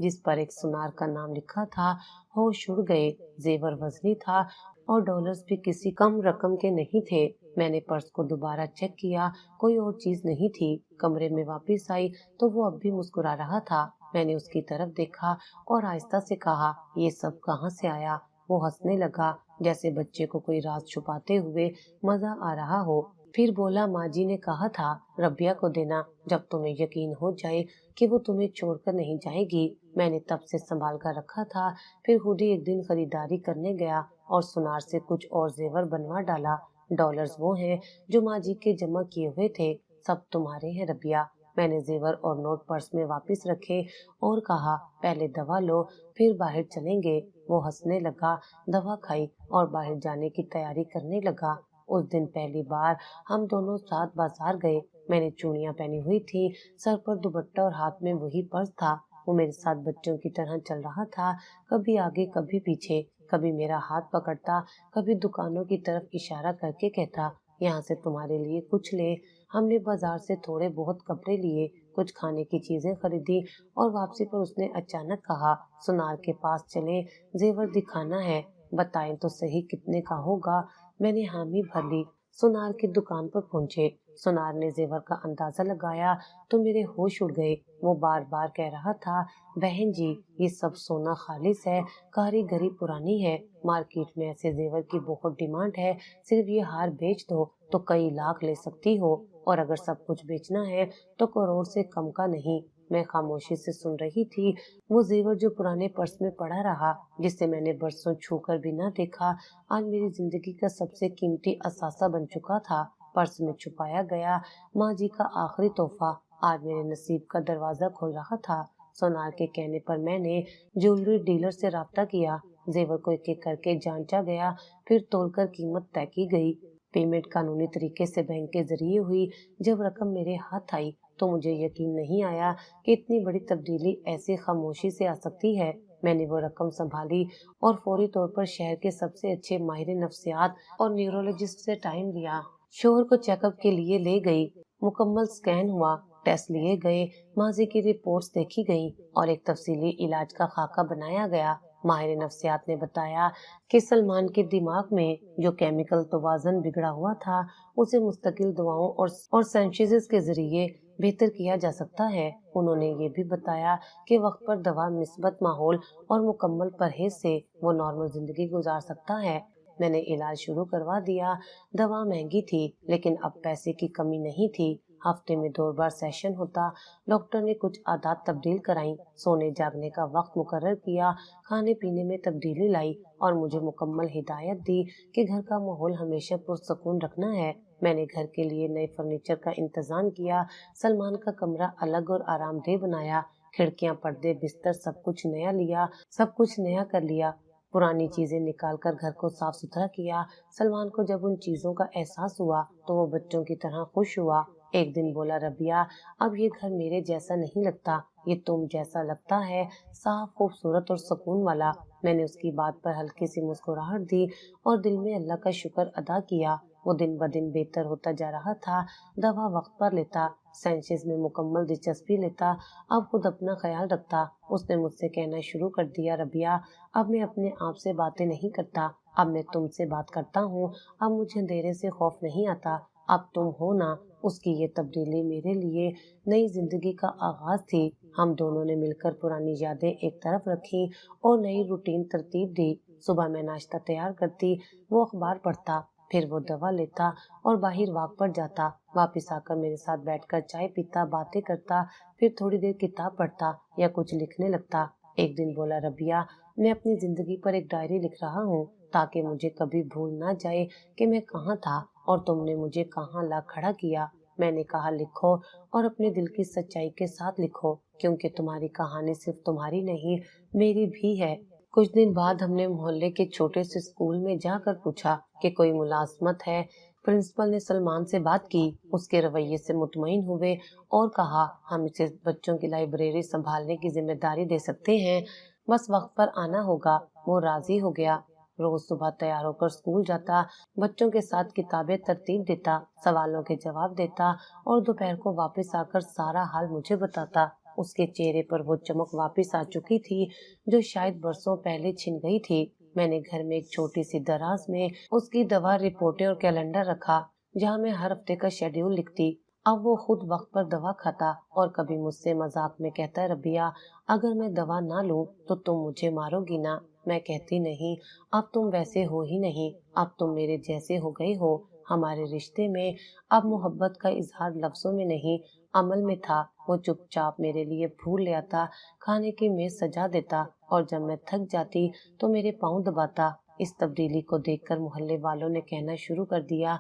जिस पर एक सुनार का नाम लिखा था। होश उड़ गए। जेवर वजनी था और डॉलर्स भी किसी कम रकम के नहीं थे। मैंने पर्स को दोबारा चेक किया, कोई और चीज नहीं थी। कमरे में वापस आई तो वो अब भी मुस्कुरा रहा था। मैंने उसकी तरफ देखा और आहिस्ता से कहा, ये सब कहाँ से आया? वो हंसने लगा, जैसे बच्चे को कोई राज छुपाते हुए मजा आ रहा हो। फिर बोला, माँ जी ने कहा था रबिया को देना, जब तुम्हें यकीन हो जाए कि वो तुम्हें छोड़कर नहीं जाएगी। मैंने तब से संभाल कर रखा था। फिर खुद ही एक दिन खरीदारी करने गया और सुनार से कुछ और जेवर बनवा डाला। डॉलर्स वो हैं जो माँ जी के जमा किए हुए थे, सब तुम्हारे हैं रबिया। मैंने जेवर और नोट पर्स में वापस रखे और कहा, पहले दवा लो, फिर बाहर चलेंगे। वो हंसने लगा, दवा खाई और बाहर जाने की तैयारी करने लगा। उस दिन पहली बार हम दोनों साथ बाजार गए। मैंने चूड़ियां पहनी हुई थी, सर पर दुपट्टा और हाथ में वही पर्स था। वो मेरे साथ बच्चों की तरह चल रहा था, कभी आगे कभी पीछे, कभी मेरा हाथ पकड़ता, कभी दुकानों की तरफ इशारा करके कहता, यहाँ से तुम्हारे लिए कुछ ले। हमने बाजार से थोड़े बहुत कपड़े लिए, कुछ खाने की चीजें खरीदी और वापसी पर उसने अचानक कहा, सुनार के पास चले, जेवर दिखाना है, बताएं तो सही कितने का होगा। मैंने हामी भर ली। सुनार की दुकान पर पहुंचे। सुनार ने जेवर का अंदाजा लगाया तो मेरे होश उड़ गए। वो बार बार कह रहा था, बहन जी, ये सब सोना खालिस है, कारीगरी पुरानी है, मार्केट में ऐसे जेवर की बहुत डिमांड है, सिर्फ ये हार बेच दो तो कई लाख ले सकती हो, और अगर सब कुछ बेचना है तो करोड़ से कम का नहीं। मैं खामोशी से सुन रही थी। वो जेवर जो पुराने पर्स में पड़ा रहा, जिसे मैंने बरसों छूकर भी ना देखा, आज मेरी जिंदगी का सबसे कीमती असासा बन चुका था। पर्स में छुपाया गया माँ जी का आखिरी तोहफा आज मेरे नसीब का दरवाजा खोल रहा था। सोनार के कहने पर मैंने ज्वेलरी डीलर से राब्ता किया। जेवर को एक एक करके जांचा गया, फिर तोलकर कीमत तय की गई। पेमेंट कानूनी तरीके से बैंक के जरिए हुई। जब रकम मेरे हाथ आई तो मुझे यकीन नहीं आया कि इतनी बड़ी तब्दीली ऐसी खामोशी से आ सकती है। میں نے وہ رقم سنبھالی اور فوری طور پر شہر کے سب سے اچھے ماہر نفسیات اور نیورولوجسٹ سے ٹائم لیا۔ شوہر کو چیک اپ کے لیے لے گئی، مکمل سکین ہوا، ٹیسٹ لیے گئے، ماضی کی رپورٹس دیکھی گئیں اور ایک تفصیلی علاج کا خاکہ بنایا گیا۔ ماہر نفسیات نے بتایا کہ سلمان کے دماغ میں جو کیمیکل توازن بگڑا ہوا تھا اسے مستقل دواؤں اور سینشیز کے ذریعے بہتر کیا جا سکتا ہے۔ انہوں نے یہ بھی بتایا کہ وقت پر دوا، مثبت ماحول اور مکمل پرہیز سے وہ نارمل زندگی گزار سکتا ہے۔ میں نے علاج شروع کروا دیا۔ دوا مہنگی تھی لیکن اب پیسے کی کمی نہیں تھی۔ ہفتے میں 2 بار سیشن ہوتا۔ ڈاکٹر نے کچھ عادات تبدیل کرائیں، سونے جاگنے کا وقت مقرر کیا، کھانے پینے میں تبدیلی لائی اور مجھے مکمل ہدایت دی کہ گھر کا ماحول ہمیشہ پرسکون رکھنا ہے۔ میں نے گھر کے لیے نئے فرنیچر کا انتظام کیا، سلمان کا کمرہ الگ اور آرام دہ بنایا، کھڑکیاں، پردے، بستر، سب کچھ نیا کر لیا، پرانی چیزیں نکال کر گھر کو صاف ستھرا کیا۔ سلمان کو جب ان چیزوں کا احساس ہوا تو وہ بچوں کی طرح خوش ہوا۔ ایک دن بولا، ربیہ اب یہ گھر میرے جیسا نہیں لگتا، یہ تم جیسا لگتا ہے، صاف، خوبصورت اور سکون والا۔ میں نے اس کی بات پر ہلکی سی مسکراہٹ دی اور دل میں اللہ کا شکر ادا کیا۔ وہ دن بدن بہتر ہوتا جا رہا تھا، دوا وقت پر لیتا، سائنسز میں مکمل دلچسپی لیتا، اب خود اپنا خیال رکھتا۔ اس نے مجھ سے کہنا شروع کر دیا، ربیہ اب میں اپنے آپ سے باتیں نہیں کرتا، اب میں تم سے بات کرتا ہوں، اب مجھے اندھیرے سے خوف نہیں آتا، اب تم ہو نا۔ اس کی یہ تبدیلی میرے لیے نئی زندگی کا آغاز تھی۔ ہم دونوں نے مل کر پرانی یادیں ایک طرف رکھی اور نئی روٹین ترتیب دی۔ صبح میں ناشتہ تیار کرتی، وہ اخبار پڑھتا، پھر وہ دوا لیتا اور باہر واک پر جاتا، واپس آ کر میرے ساتھ بیٹھ کر چائے پیتا، باتیں کرتا، پھر تھوڑی دیر کتاب پڑھتا یا کچھ لکھنے لگتا۔ ایک دن بولا، ربیہ میں اپنی زندگی پر ایک ڈائری لکھ رہا ہوں تاکہ مجھے کبھی بھول نہ جائے کہ میں کہاں تھا اور تم نے مجھے کہاں لا کھڑا کیا۔ میں نے کہا، لکھو اور اپنے دل کی سچائی کے ساتھ لکھو، کیونکہ تمہاری کہانی صرف تمہاری نہیں، میری بھی ہے۔ کچھ دن بعد ہم نے محلے کے چھوٹے سے اسکول میں جا کر پوچھا کہ کوئی ملازمت ہے۔ پرنسپل نے سلمان سے بات کی، اس کے رویے سے مطمئن ہوئے اور کہا، ہم اسے بچوں کی لائبریری سنبھالنے کی ذمہ داری دے سکتے ہیں، بس وقت پر آنا ہوگا۔ وہ راضی ہو گیا۔ روز صبح تیار ہو کر اسکول جاتا، بچوں کے ساتھ کتابیں ترتیب دیتا، سوالوں کے جواب دیتا اور دوپہر کو واپس آ کر سارا حال مجھے بتاتا۔ اس کے چہرے پر وہ چمک واپس آ چکی تھی جو شاید برسوں پہلے چھن گئی تھی۔ میں نے گھر میں ایک چھوٹی سی دراز میں اس کی دوا رپورٹیں اور کیلنڈر رکھا جہاں میں ہر ہفتے کا شیڈول لکھتی۔ اب وہ خود وقت پر دوا کھاتا اور کبھی مجھ سے مذاق میں کہتا، ربیہ اگر میں دوا نہ لوں تو تم مجھے مارو گی نا؟ میں کہتی، نہیں، اب تم ویسے ہو ہی نہیں، اب تم میرے جیسے ہو گئے ہو۔ ہمارے رشتے میں اب محبت کا اظہار لفظوں میں نہیں، عمل میں تھا۔ وہ چپ چاپ میرے لیے پھول لے آتا، کھانے کی میز سجا دیتا اور جب میں تھک جاتی تو میرے پاؤں دباتا۔ اس تبدیلی کو دیکھ کر محلے والوں نے کہنا شروع کر دیا،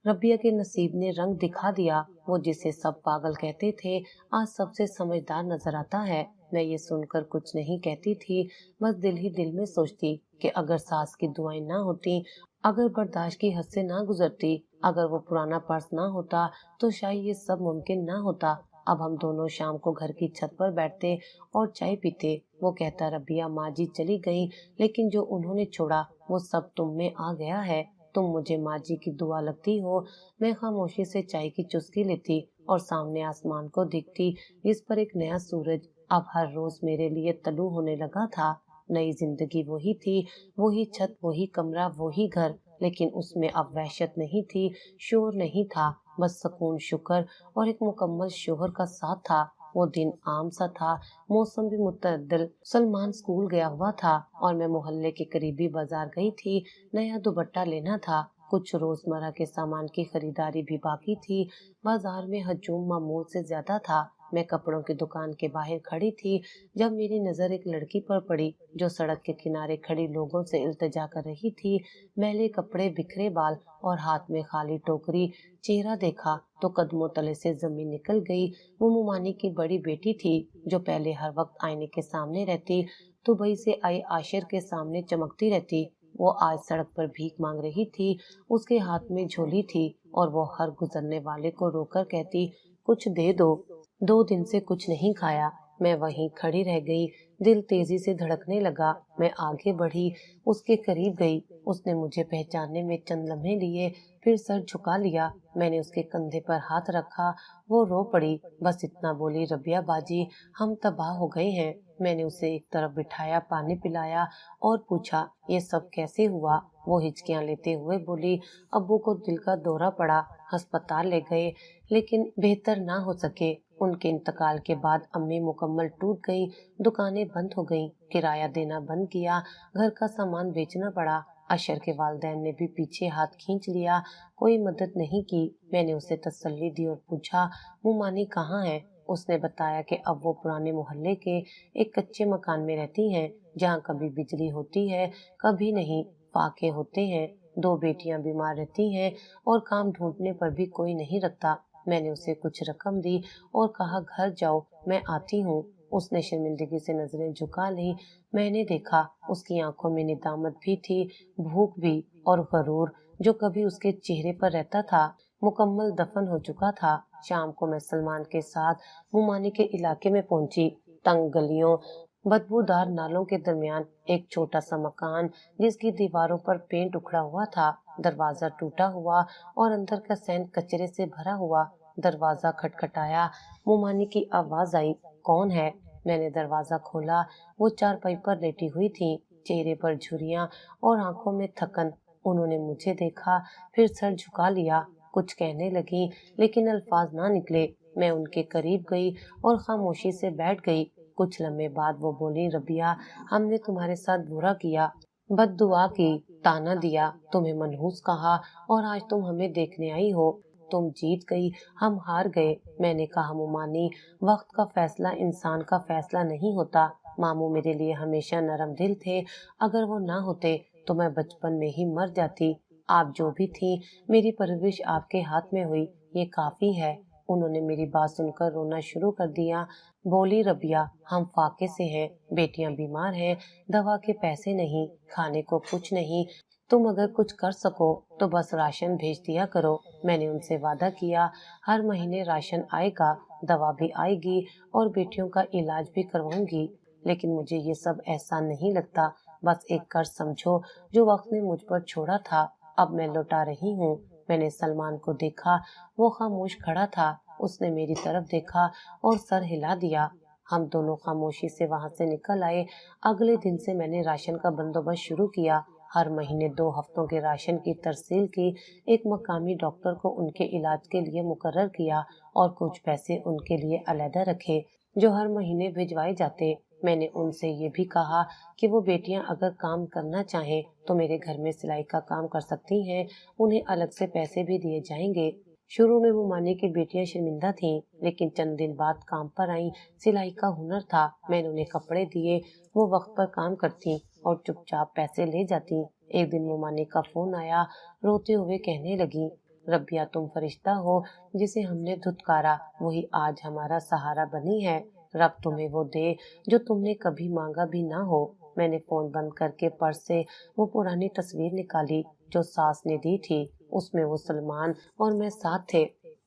ربیہ کے نصیب نے رنگ دکھا دیا، وہ جسے سب پاگل کہتے تھے آج سب سے سمجھدار نظر آتا ہے۔ میں یہ سن کر کچھ نہیں کہتی تھی، بس دل ہی دل میں سوچتی کہ اگر ساس کی دعائیں نہ ہوتی، اگر برداشت کی حد سے نہ گزرتی، اگر وہ پرانا پرس نہ ہوتا تو شاید یہ سب ممکن نہ ہوتا۔ اب ہم دونوں شام کو گھر کی چھت پر بیٹھتے اور چائے پیتے۔ وہ کہتا، ربیہ ماں جی چلی گئی لیکن جو انہوں نے چھوڑا وہ سب تم میں آ گیا ہے، تم مجھے ماں جی کی دعا لگتی ہو۔ میں خاموشی سے چائے کی چسکی لیتی اور سامنے آسمان کو دیکھتی جس پر ایک نیا سورج اب ہر روز میرے لیے طلوع ہونے لگا تھا۔ نئی زندگی وہی تھی، وہی چھت، وہی کمرہ، وہی گھر، لیکن اس میں اب وحشت نہیں تھی، شور نہیں تھا، بس سکون، شکر اور ایک مکمل شوہر کا ساتھ تھا۔ وہ دن عام سا تھا، موسم بھی متعدل، سلمان اسکول گیا ہوا تھا اور میں محلے کے قریبی بازار گئی تھی، نیا دوپٹہ لینا تھا، کچھ روزمرہ کے سامان کی خریداری بھی باقی تھی۔ بازار میں ہجوم معمول سے زیادہ تھا۔ میں کپڑوں کی دکان کے باہر کھڑی تھی جب میری نظر ایک لڑکی پر پڑی جو سڑک کے کنارے کھڑی لوگوں سے التجا کر رہی تھی، میلے کپڑے، بکھرے بال اور ہاتھ میں خالی ٹوکری۔ چہرہ دیکھا تو قدموں تلے سے زمین نکل گئی۔ وہ مومانی کی بڑی بیٹی تھی جو پہلے ہر وقت آئینے کے سامنے رہتی، دبئی سے آئے عاشر کے سامنے چمکتی رہتی۔ وہ آج سڑک پر بھیک مانگ رہی تھی، اس کے ہاتھ میں جھولی تھی اور وہ ہر گزرنے والے کو رو کر کہتی، کچھ دے دو، 2 دن سے کچھ نہیں کھایا۔ मैं वहीं खड़ी रह गई। दिल तेजी से धड़कने लगा। मैं आगे बढ़ी, उसके करीब गई। उसने मुझे पहचानने में चंद लम्हे लिए, फिर सर झुका लिया। मैंने उसके कंधे पर हाथ रखा। वो रो पड़ी। बस इतना बोली, रबिया बाजी, हम तबाह हो गए हैं। मैंने उसे एक तरफ बिठाया, पानी पिलाया और पूछा, ये सब कैसे हुआ? वो हिचकियां लेते हुए बोली, अब्बू को दिल का दौरा पड़ा, अस्पताल ले गए, लेकिन बेहतर ना हो सके। उनके इंतकाल के बाद अम्मी मुकम्मल टूट गई। दुकानें बंद हो गईं, किराया देना बंद किया, घर का सामान बेचना पड़ा। अशर के वालिदैन ने भी पीछे हाथ खींच लिया, कोई मदद नहीं की। मैंने उसे तसल्ली दी और पूछा, मुमानी कहाँ है? उसने बताया कि अब वो पुराने मोहल्ले के एक कच्चे मकान में रहती हैं, जहाँ कभी बिजली होती है, कभी नहीं। फाके होते हैं, दो बेटियां बीमार रहती हैं और काम ढूंढने पर भी कोई नहीं रखता। मैंने उसे कुछ रकम दी और कहा, घर जाओ, मैं आती हूँ। उसने शर्मिंदगी से नजरें झुका ली। मैंने देखा उसकी आंखों में निदामत भी थी, भूख भी, और गरूर जो कभी उसके चेहरे पर रहता था मुकम्मल दफन हो चुका था। शाम को मैं सलमान के साथ मुमानी के इलाके में पहुंची। तंग गलियों, बदबूदार नालों के दरमियान एक छोटा सा मकान, जिसकी दीवारों पर पेंट उखड़ा हुआ था, दरवाजा टूटा हुआ और अंदर का सैन कचरे से भरा हुआ। दरवाजा खटखटाया। मुमानी की आवाज आई, कौन है? मैंने दरवाजा खोला। वो चारपाई पर लेटी हुई थी, चेहरे पर झुर्रियां और आंखों में थकन। उन्होंने मुझे देखा, फिर सर झुका लिया। कुछ कहने लगी, लेकिन अल्फाज ना निकले। मैं उनके करीब गई और खामोशी से बैठ गई। कुछ लम्हे बाद वो बोली, रबिया, हमने तुम्हारे साथ बुरा किया, बद्दुआ की, ताना दिया, तुम्हें मनहूस कहा, और आज तुम हमें देखने आई हो। तुम जीत गई, हम हार गए। मैंने कहा, मुमानी, वक्त का फैसला इंसान का फैसला नहीं होता। मामू मेरे लिए हमेशा नरम दिल थे। अगर वो ना होते तो मैं बचपन में ही मर जाती। आप जो भी थी, मेरी परवरिश आपके हाथ में हुई, ये काफी है। उन्होंने मेरी बात सुनकर रोना शुरू कर दिया। बोली, रबिया, हम फाके से हैं, बेटियां बीमार हैं, दवा के पैसे नहीं, खाने को कुछ नहीं। तुम अगर कुछ कर सको तो बस राशन भेज दिया करो। मैंने उनसे वादा किया, हर महीने राशन आएगा, दवा भी आएगी और बेटियों का इलाज भी करवाऊंगी। लेकिन मुझे ये सब एहसान नहीं लगता। बस एक कर्ज समझो जो वक्त ने मुझ पर छोड़ा था, अब मैं लौटा रही हूँ। मैंने सलमान को देखा, वो खामोश खड़ा था। उसने मेरी तरफ देखा और सर हिला दिया। हम दोनों खामोशी से वहां से निकल आए। अगले दिन से मैंने राशन का बंदोबस्त शुरू किया। हर महीने 2 हफ्तों के राशन की तरसील की। एक मकामी डॉक्टर को उनके इलाज के लिए मुकर्रर किया और कुछ पैसे उनके लिए अलहदा रखे, जो हर महीने भिजवाए जाते। मैंने उनसे ये भी कहा कि वो बेटियां अगर काम करना चाहें तो मेरे घर में सिलाई का काम कर सकती हैं, उन्हें अलग से पैसे भी दिए जाएंगे। शुरू में वो माने की बेटियां शर्मिंदा थीं, लेकिन चंद दिन बाद काम पर आईं। सिलाई का हुनर था, मैंने उन्हें कपड़े दिए, वो वक्त पर काम करती और चुपचाप पैसे ले जाती। एक दिन मुमानी का फोन आया, रोते हुए कहने लगी, रबिया, तुम फरिश्ता हो जिसे हमने धुतकारा, वही आज हमारा सहारा बनी है। रब तुम्हें वो दे जो तुमने कभी मांगा भी ना हो। मैंने फोन बंद करके पर्स से वो पुरानी तस्वीर निकाली जो सास ने दी थी। उसमें वो सलमान और मैं साथ थे।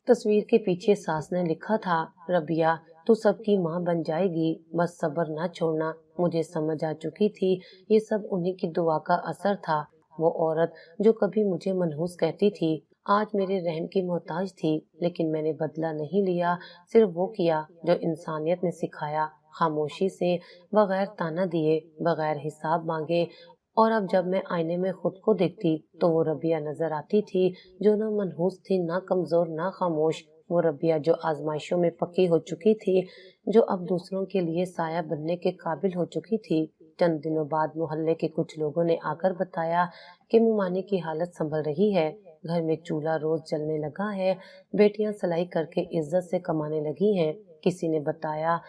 तस्वीर के पीछे सास ने लिखा था, रबिया, तू सबकी माँ बन जाएगी, बस सब्र ना छोड़ना। मुझे समझ आ चुकी थी ये सब उन्हीं की दुआ का असर था। वो औरत जो कभी मुझे मनहूस कहती थी, आज मेरे रहम की मोहताज थी, लेकिन मैंने बदला नहीं लिया। सिर्फ वो किया जो इंसानियत ने सिखाया, खामोशी से, बगैर ताना दिए, बगैर हिसाब मांगे। और अब जब मैं आईने में खुद को देखती तो वो रबिया नजर आती थी, जो ना मनहूस थी, ना कमजोर, ना खामोश। वो रबिया जो आजमाइशों में पक्की हो चुकी थी, जो अब दूसरों के लिए साया बनने के काबिल हो चुकी थी। चंद दिनों बाद मोहल्ले के कुछ लोगों ने आकर बताया कि मुमानी की हालत संभल रही है, घर में चूल्हा रोज जलने लगा है, बेटियां सिलाई करके इज्जत से कमाने लगी हैं। किसी ने बताया,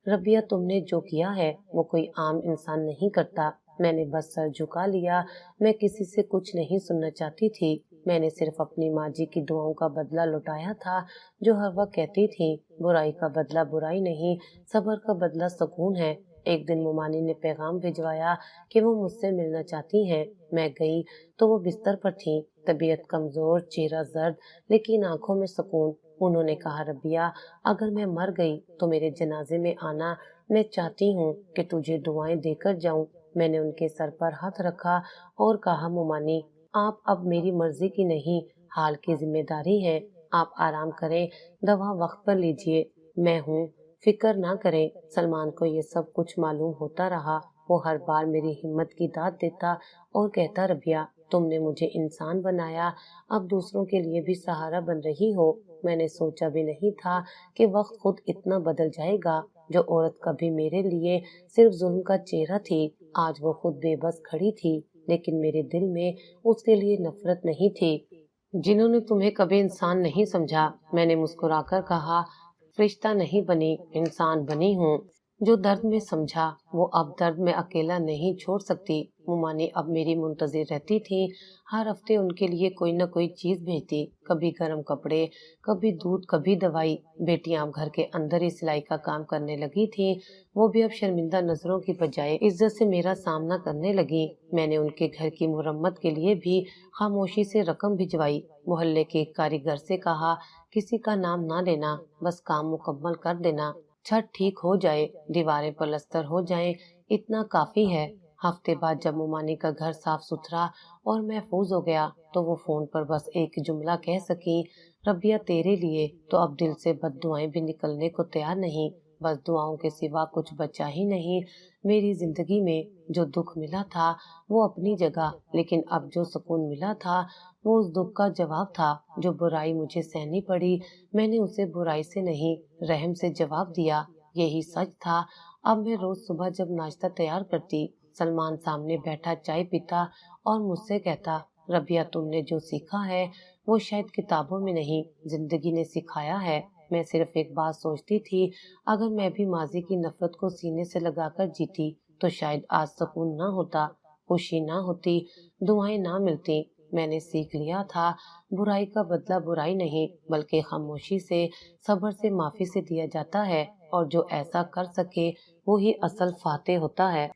रबिया, तुमने जो किया है वो कोई आम इंसान नहीं करता। मैंने बस सर झुका लिया। मैं किसी से कुछ नहीं सुनना चाहती थी। मैंने सिर्फ अपनी माँ जी की दुआओं का बदला लौटाया था, जो हर वक्त कहती थी, बुराई का बदला बुराई नहीं, सब्र का बदला सुकून है। एक दिन मुमानी ने पैगाम भिजवाया कि वो मुझसे मिलना चाहती हैं। मैं गई तो वो बिस्तर पर थी, तबीयत कमजोर, चेहरा जर्द, लेकिन आंखों में सुकून। उन्होंने कहा, रबिया, अगर मैं मर गई तो मेरे जनाजे में आना, मैं चाहती हूँ कि तुझे दुआएं देकर जाऊं। मैंने उनके सर पर हाथ रखा और कहा, मुमानी, आप अब मेरी मर्जी की नहीं, हाल की जिम्मेदारी है। आप आराम करें, दवा वक्त पर लीजिए, मैं हूँ, फिक्र ना करें। सलमान को ये सब कुछ मालूम होता रहा। वो हर बार मेरी हिम्मत की दाद देता और कहता, रबिया, तुमने मुझे इंसान बनाया, अब दूसरों के लिए भी सहारा बन रही हो। मैंने सोचा भी नहीं था कि वक्त खुद इतना बदल जाएगा। जो औरत कभी मेरे लिए सिर्फ जुल्म का चेहरा थी, आज वो खुद बेबस खड़ी थी। लेकिन मेरे दिल में उसके लिए नफरत नहीं थी। जिन्होंने तुम्हें कभी इंसान नहीं समझा, मैंने मुस्कुराकर कहा, फरिश्ता नहीं बनी, इंसान बनी हूँ। जो दर्द में समझा, वो अब दर्द में अकेला नहीं छोड़ सकती। मुमानी अब मेरी मुंतजिर रहती थी। हर हफ्ते उनके लिए कोई न कोई चीज भेजती, कभी गर्म कपड़े, कभी दूध, कभी दवाई। बेटियां अब घर के अंदर ही सिलाई का काम करने लगी थी। वो भी अब शर्मिंदा नजरों की बजाय इज्जत से मेरा सामना करने लगी। मैंने उनके घर की मुरम्मत के लिए भी खामोशी से रकम भिजवाई। मोहल्ले के एक कारीगर से कहा, किसी का नाम ना लेना, बस काम मुकम्मल कर देना। छत ठीक हो जाए, दीवारें पलस्तर हो जाएं, इतना काफी है। हफ्ते बाद जब मुमानी का घर साफ सुथरा और महफूज हो गया, तो वो फोन पर बस एक जुमला कह सकी, रबिया, तेरे लिए तो अब दिल से बद्दुआएं भी निकलने को तैयार नहीं। बस दुआओं के सिवा कुछ बचा ही नहीं। मेरी जिंदगी में जो दुख मिला था वो अपनी जगह, लेकिन अब जो सुकून मिला था वो उस दुख का जवाब था। जो बुराई मुझे सहनी पड़ी, मैंने उसे बुराई से नहीं, रहम से जवाब दिया। यही सच था। अब मैं रोज सुबह जब नाश्ता तैयार करती, सलमान सामने बैठा चाय पीता और मुझसे कहता, रबिया, तुमने जो सीखा है वो शायद किताबों में नहीं, जिंदगी ने सिखाया है। मैं सिर्फ एक बात सोचती थी, अगर मैं भी माजी की नफरत को सीने से लगाकर जीती, तो शायद आज सुकून ना होता, खुशी ना होती, दुआएं ना मिलती। मैंने सीख लिया था, बुराई का बदला बुराई नहीं, बल्कि खामोशी से, सब्र से, माफी से दिया जाता है। और जो ऐसा कर सके वो ही असल फातेह होता है।